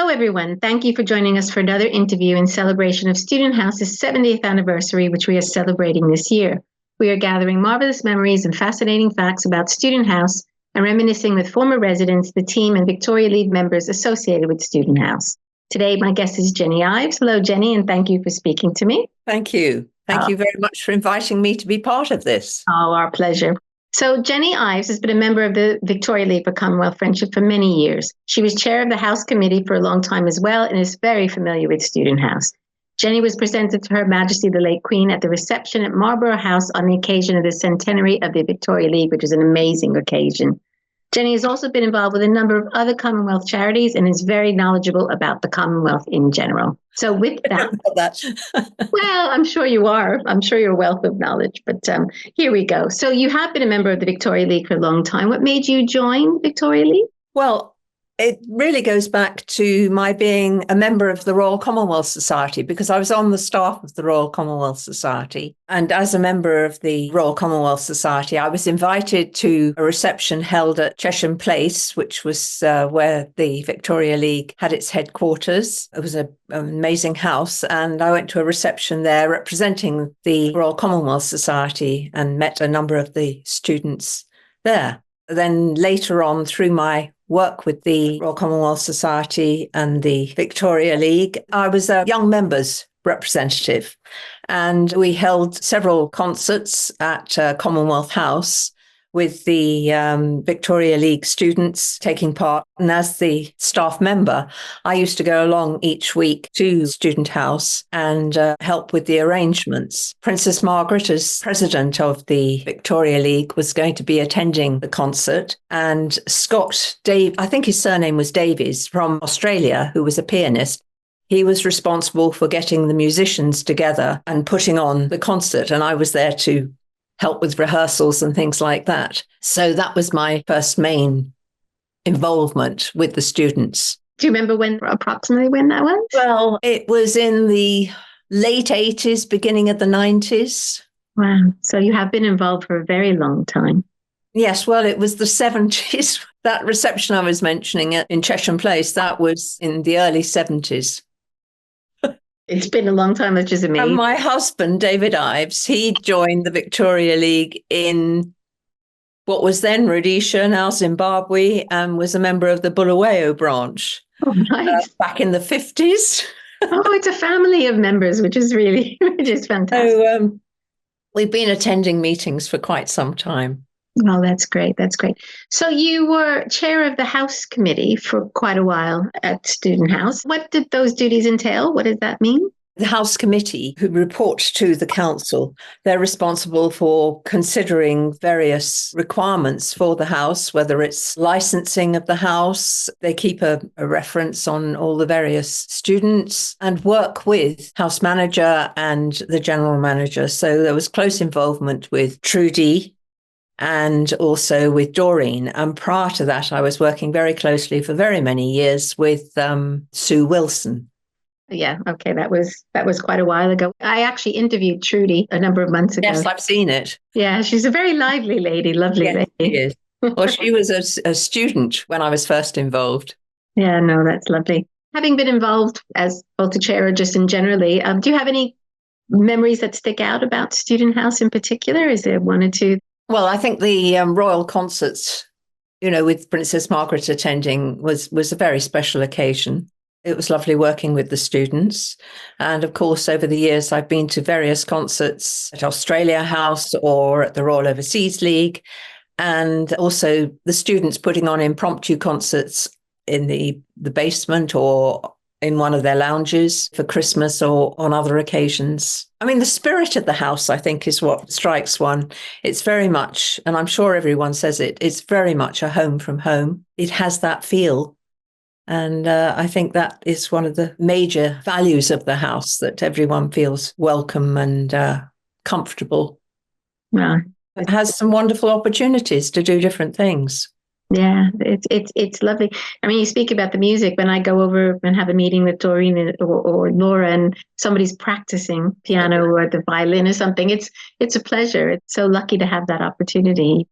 everyone. Thank you for joining us for another interview in celebration of Student House's 70th anniversary, which we are celebrating this year. We are gathering marvelous memories and fascinating facts about Student House and reminiscing with former residents, the team, and Victoria League members associated with Student House. Today, my guest is Jenny Ives. Hello, Jenny, and thank you for speaking to me. Thank you. Thank you very much for inviting me to be part of this. Oh, our pleasure. So Jenny Ives has been a member of the Victoria League for Commonwealth Friendship for many years. She was chair of the House Committee for a long time as well and is very familiar with Student House. Jenny was presented to Her Majesty the late Queen at the reception at Marlborough House on the occasion of the Centenary of the Victoria League, which is an amazing occasion. Jenny has also been involved with a number of other Commonwealth charities and is very knowledgeable about the Commonwealth in general. So with that, well, I'm sure you are. I'm sure you're a wealth of knowledge, but here we go. So you have been a member of the Victoria League for a long time. What made you join Victoria League? Well, it really goes back to my being a member of the Royal Commonwealth Society, because I was on the staff of the Royal Commonwealth Society. And as a member of the Royal Commonwealth Society, I was invited to a reception held at Chesham Place, which was where the Victoria League had its headquarters. It was an amazing house. And I went to a reception there representing the Royal Commonwealth Society and met a number of the students there. Then later on, through my work with the Royal Commonwealth Society and the Victoria League, I was a young members representative, and we held several concerts at Commonwealth House with the Victoria League students taking part. And as the staff member, I used to go along each week to Student House and help with the arrangements. Princess Margaret, as president of the Victoria League, was going to be attending the concert. And Scott, I think his surname was Davies, from Australia, who was a pianist, he was responsible for getting the musicians together and putting on the concert. And I was there to help with rehearsals and things like that. So that was my first main involvement with the students. Do you remember approximately when that was? Well, it was in the late 80s, beginning of the 90s. Wow. So you have been involved for a very long time. Yes, well, it was the 70s. That reception I was mentioning in Chesham Place, that was in the early 70s. It's been a long time, which is amazing. And my husband, David Ives, he joined the Victoria League in what was then Rhodesia, now Zimbabwe, and was a member of the Bulawayo branch back in the 50s. Oh, it's a family of members, which is fantastic. So we've been attending meetings for quite some time. Oh, that's great. That's great. So you were chair of the House Committee for quite a while at Student House. What did those duties entail? What does that mean? The House Committee, who report to the Council, they're responsible for considering various requirements for the House, whether it's licensing of the House. They keep a reference on all the various students and work with House Manager and the General Manager. So there was close involvement with Trudy and also with Doreen. And prior to that, I was working very closely for very many years with Sue Wilson. Yeah, okay, that was quite a while ago. I actually interviewed Trudy a number of months ago. Yes, I've seen it. Yeah, she's a very lively lady, lovely lady. She is. Well, she was a student when I was first involved. Yeah, no, that's lovely. Having been involved as both a chair or just in generally, do you have any memories that stick out about Student House in particular? Is there one or two? Well, I think the royal concerts, with Princess Margaret attending was a very special occasion. It was lovely working with the students. And of course, over the years, I've been to various concerts at Australia House or at the Royal Overseas League, and also the students putting on impromptu concerts in the basement or in one of their lounges for Christmas or on other occasions. I mean, the spirit of the house, I think, is what strikes one. It's very much, and I'm sure everyone says it, it's very much a home from home. It has that feel. And I think that is one of the major values of the house, that everyone feels welcome and comfortable. Yeah. It has some wonderful opportunities to do different things. Yeah, it's lovely. I mean, you speak about the music. When I go over and have a meeting with Doreen or Laura, and somebody's practicing piano or the violin or something, it's a pleasure. It's so lucky to have that opportunity.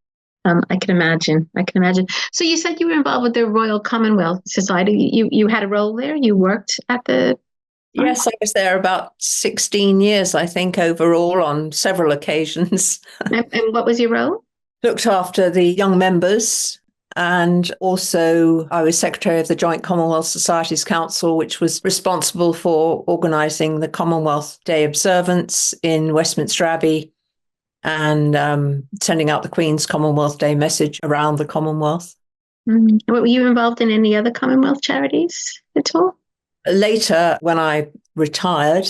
I can imagine. I can imagine. So you said you were involved with the Royal Commonwealth Society. You had a role there. You worked at the. Yes, I was there about 16 years, I think, overall on several occasions. And what was your role? Looked after the young members. And also, I was secretary of the Joint Commonwealth Societies Council, which was responsible for organising the Commonwealth Day observance in Westminster Abbey and sending out the Queen's Commonwealth Day message around the Commonwealth. Were you involved in any other Commonwealth charities at all? Later, when I retired,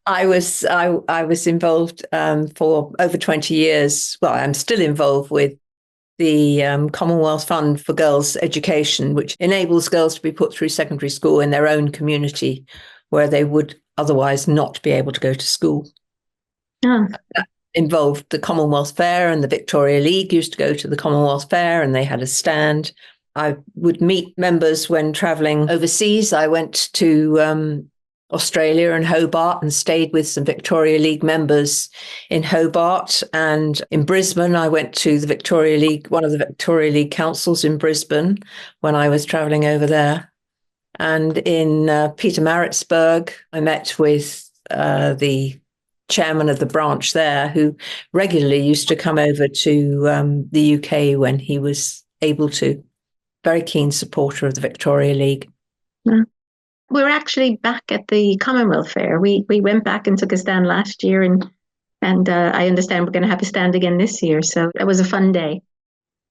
I was involved for over 20 years. Well, I'm still involved with the Commonwealth Fund for Girls' Education, which enables girls to be put through secondary school in their own community where they would otherwise not be able to go to school. Oh. That involved the Commonwealth Fair, and the Victoria League used to go to the Commonwealth Fair and they had a stand. I would meet members when travelling overseas. I went to Australia and Hobart and stayed with some Victoria League members in Hobart. And in Brisbane, I went to the Victoria League, one of the Victoria League councils in Brisbane when I was travelling over there. And in Pietermaritzburg, I met with the chairman of the branch there, who regularly used to come over to the UK when he was able to. Very keen supporter of the Victoria League. Yeah. We're actually back at the Commonwealth Fair. We went back and took a stand last year, and I understand we're going to have a stand again this year. So it was a fun day.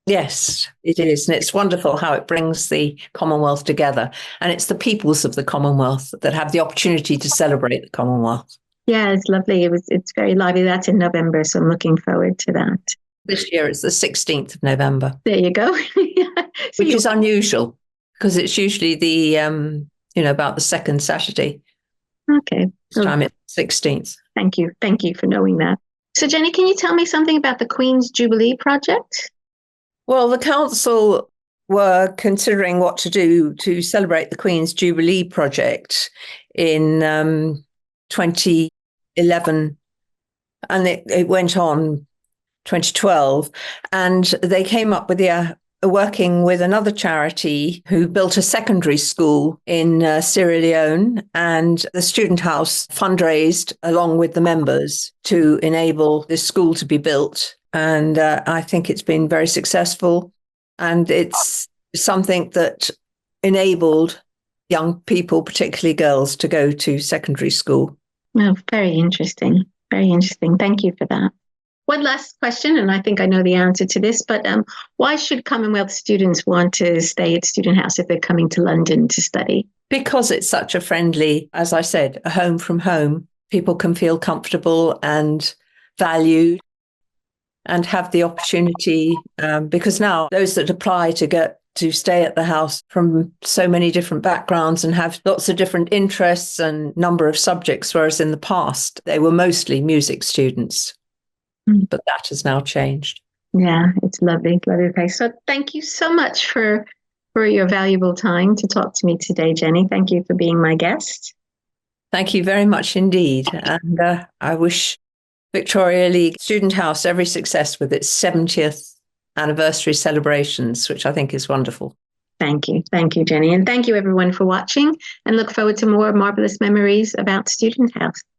Yes, it is. And it's wonderful how it brings the Commonwealth together. And it's the peoples of the Commonwealth that have the opportunity to celebrate the Commonwealth. Yeah, it's lovely. It's very lively. That's in November, so I'm looking forward to that. This year it's the 16th of November. There you go. So which is unusual because it's usually the, about the second Saturday. Okay. This time it's 16th. Thank you. Thank you for knowing that. So Jenny, can you tell me something about the Queen's Jubilee project? Well, the council were considering what to do to celebrate the Queen's Jubilee project in 2011, and it went on 2012, and they came up with working with another charity who built a secondary school in Sierra Leone, and the Student House fundraised along with the members to enable this school to be built. And I think it's been very successful, and it's something that enabled young people, particularly girls, to go to secondary school. Oh, very interesting. Very interesting. Thank you for that. One last question, and I think I know the answer to this, but why should Commonwealth students want to stay at Student House if they're coming to London to study? Because it's such a friendly, as I said, a home from home. People can feel comfortable and valued and have the opportunity, because now those that apply to get to stay at the house from so many different backgrounds and have lots of different interests and number of subjects, whereas in the past they were mostly music students. But that has now changed. Yeah, it's lovely, lovely place. So thank you so much for your valuable time to talk to me today, Jenny. Thank you for being my guest. Thank you very much indeed. And I wish Victoria League Student House every success with its 70th anniversary celebrations, which I think is wonderful. Thank you. Thank you, Jenny. And thank you, everyone, for watching, and look forward to more marvelous memories about Student House.